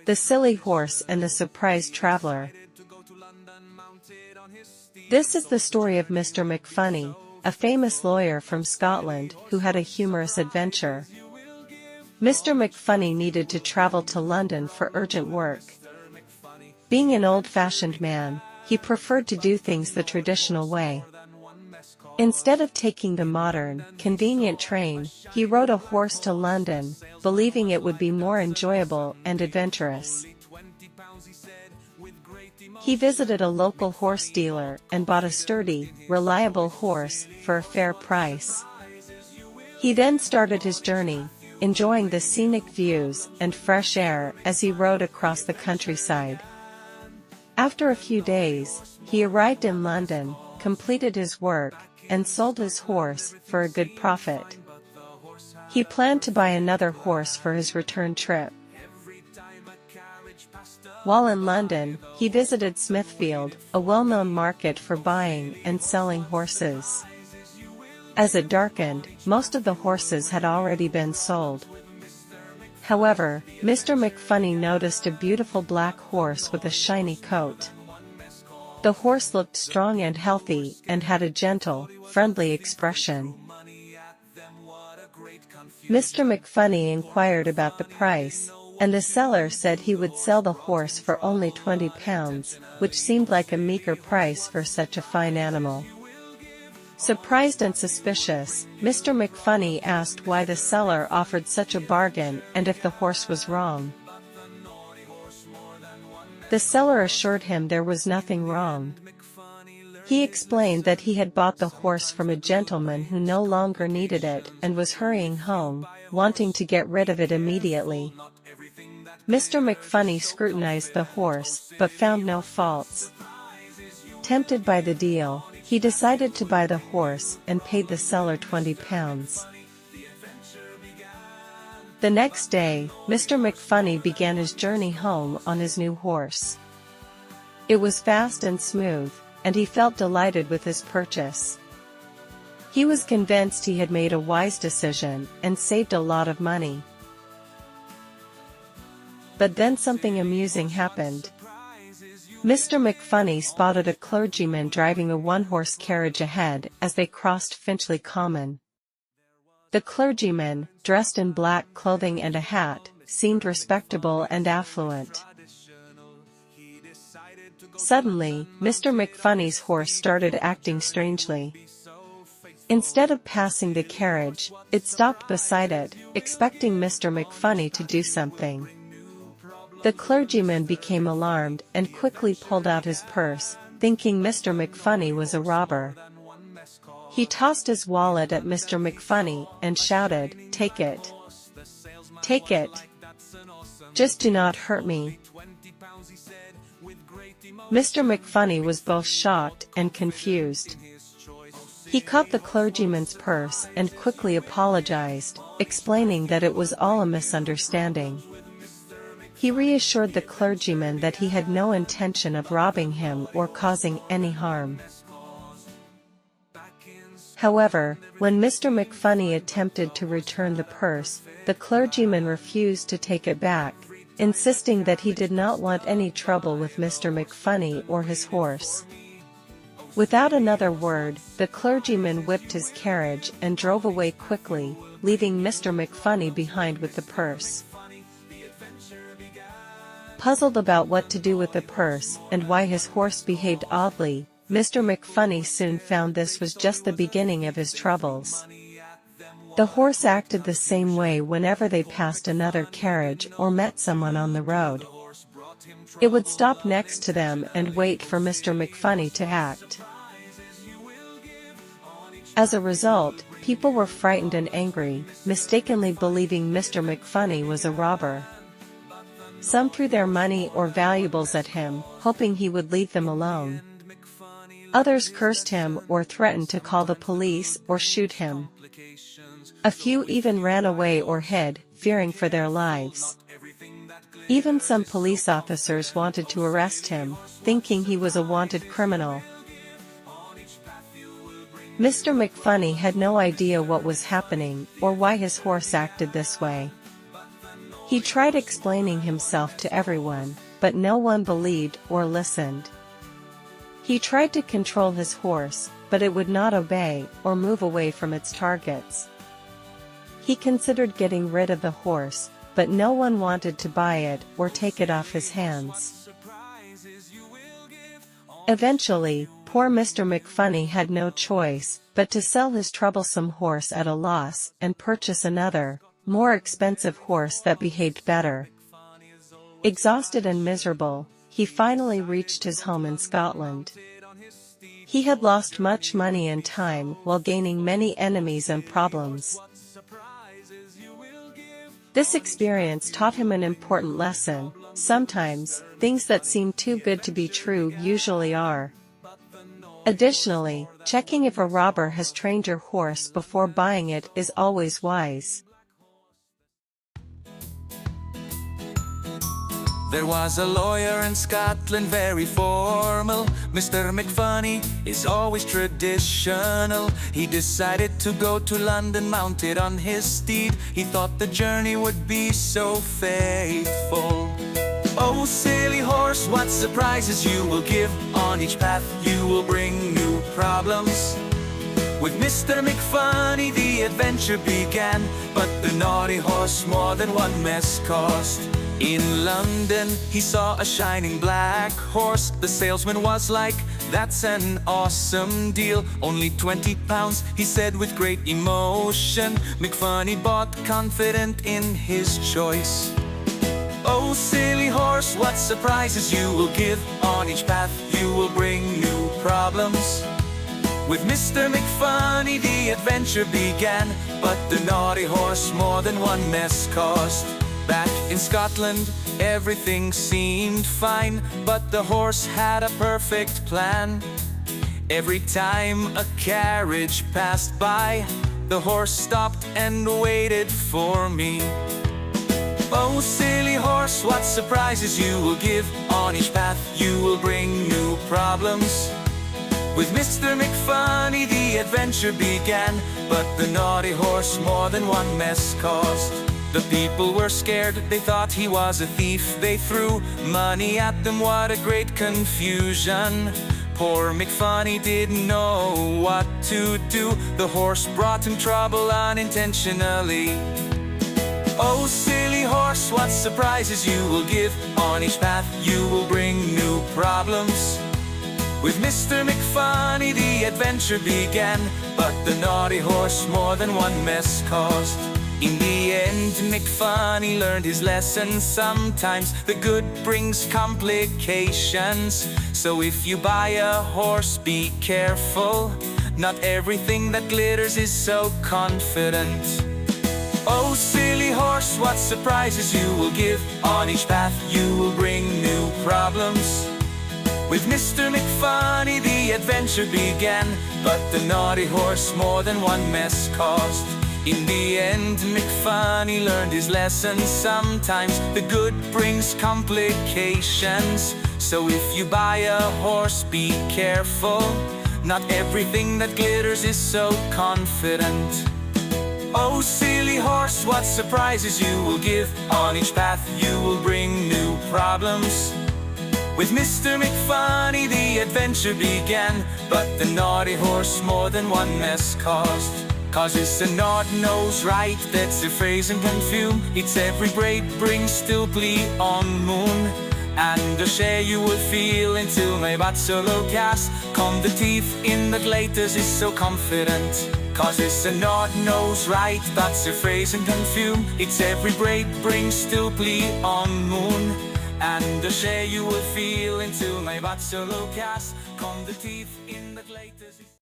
The Silly Horse and the Surprised Traveler. This is the story of Mr. McFunny, a famous lawyer from Scotland who had a humorous adventure. Mr. McFunny needed to travel to London for urgent work. Being an old-fashioned man, he preferred to do things the traditional way. Instead of taking the modern, convenient train, he rode a horse to London, believing it would be more enjoyable and adventurous. He visited a local horse dealer and bought a sturdy, reliable horse for a fair price. He then started his journey, enjoying the scenic views and fresh air as he rode across the countryside. After a few days, he arrived in London, completed his work, and sold his horse for a good profit. He planned to buy another horse for his return trip. While in London, he visited Smithfield, a well-known market for buying and selling horses. As it darkened, most of the horses had already been sold. However, Mr. McFunny noticed a beautiful black horse with a shiny coat. The horse looked strong and healthy and had a gentle, friendly expression. Mr. McFunny inquired about the price, and the seller said he would sell the horse for only £20, which seemed like a meager price for such a fine animal. Surprised and suspicious, Mr. McFunny asked why the seller offered such a bargain and if the horse was wrong. The seller assured him there was nothing wrong. He explained that he had bought the horse from a gentleman who no longer needed it and was hurrying home, wanting to get rid of it immediately. Mr. McFunny scrutinized the horse but found no faults. Tempted by the deal, he decided to buy the horse and paid the seller £20. The next day, Mr. McFunny began his journey home on his new horse. It was fast and smooth, and he felt delighted with his purchase. He was convinced he had made a wise decision and saved a lot of money. But then something amusing happened. Mr. McFunny spotted a clergyman driving a one-horse carriage ahead as they crossed Finchley Common. The clergyman, dressed in black clothing and a hat, seemed respectable and affluent. Suddenly, Mr. McFunny's horse started acting strangely. Instead of passing the carriage, it stopped beside it, expecting Mr. McFunny to do something. The clergyman became alarmed and quickly pulled out his purse, thinking Mr. McFunny was a robber. He tossed his wallet at Mr. McFunny and shouted, "Take it! Take it! Just do not hurt me!" Mr. McFunny was both shocked and confused. He caught the clergyman's purse and quickly apologized, explaining that it was all a misunderstanding. He reassured the clergyman that he had no intention of robbing him or causing any harm. However, when Mr. McFunny attempted to return the purse, the clergyman refused to take it back, insisting that he did not want any trouble with Mr. McFunny or his horse. Without another word, the clergyman whipped his carriage and drove away quickly, leaving Mr. McFunny behind with the purse. Puzzled about what to do with the purse and why his horse behaved oddly, Mr. McFunny soon found this was just the beginning of his troubles. The horse acted the same way whenever they passed another carriage or met someone on the road. It would stop next to them and wait for Mr. McFunny to act. As a result, people were frightened and angry, mistakenly believing Mr. McFunny was a robber. Some threw their money or valuables at him, hoping he would leave them alone. Others cursed him or threatened to call the police or shoot him. A few even ran away or hid, fearing for their lives. Even some police officers wanted to arrest him, thinking he was a wanted criminal. Mr. McFunny had no idea what was happening or why his horse acted this way. He tried explaining himself to everyone, but no one believed or listened. He tried to control his horse, but it would not obey or move away from its targets. He considered getting rid of the horse, but no one wanted to buy it or take it off his hands. Eventually, poor Mr. McFunny had no choice but to sell his troublesome horse at a loss and purchase another, more expensive horse that behaved better. Exhausted and miserable, he finally reached his home in Scotland. He had lost much money and time while gaining many enemies and problems. This experience taught him an important lesson: sometimes, things that seem too good to be true usually are. Additionally, checking if a robber has trained your horse before buying it is always wise. There was a lawyer in Scotland, very formal. Mr. McFunny is always traditional. He decided to go to London mounted on his steed. He thought the journey would be so faithful. Oh, silly horse, what surprises you will give. On each path you will bring new problems. With Mr. McFunny the adventure began, but the naughty horse more than one mess caused. In London he saw a shining black horse. The salesman was like, "That's an awesome deal. Only £20, he said with great emotion. McFunny bought, confident in his choice. Oh, silly horse, what surprises you will give. On each path you will bring new problems. With Mr. McFunny the adventure began, but the naughty horse more than one mess caused. Back in Scotland everything seemed fine, but the horse had a perfect plan. Every time a carriage passed by, the horse stopped and waited for me. Oh, silly horse, what surprises you will give. On each path you will bring new problems. With Mr. McFunny the adventure began, but the naughty horse more than one mess caused. The people were scared, they thought he was a thief. They threw money at them, what a great confusion. Poor McFunny didn't know what to do. The horse brought him trouble unintentionally. Oh, silly horse, what surprises you will give. On each path you will bring new problems. With Mr. McFunny the adventure began, but the naughty horse more than one mess caused. In the end McFunny learned his lesson. Sometimes the good brings complications. So if you buy a horse, be careful. Not everything that glitters is so confident. Oh, silly horse, what surprises you will give. On each path you will bring new problems. With Mr. McFunny the adventure began, but the naughty horse more than one mess caused. In the end McFunny learned his lesson. Sometimes the good brings complications. So if you buy a horse, be careful. Not everything that glitters is so confident. Oh, silly horse, what surprises you will give. On each path you will bring new problems. With Mr. McFunny the adventure began, but the naughty horse more than one mess caused. Cause it's a nod knows right, that's a phrase in perfume. It's every braid brings still plea on moon. And the share you will feel until my bat solo cast. Come the teeth in the glitters is so confident. Cause it's a nod knows right, that's a phrase in perfume. It's every braid brings still plea on moon. And the share you will feel until my bat solo cast. Come the teeth in the glitters.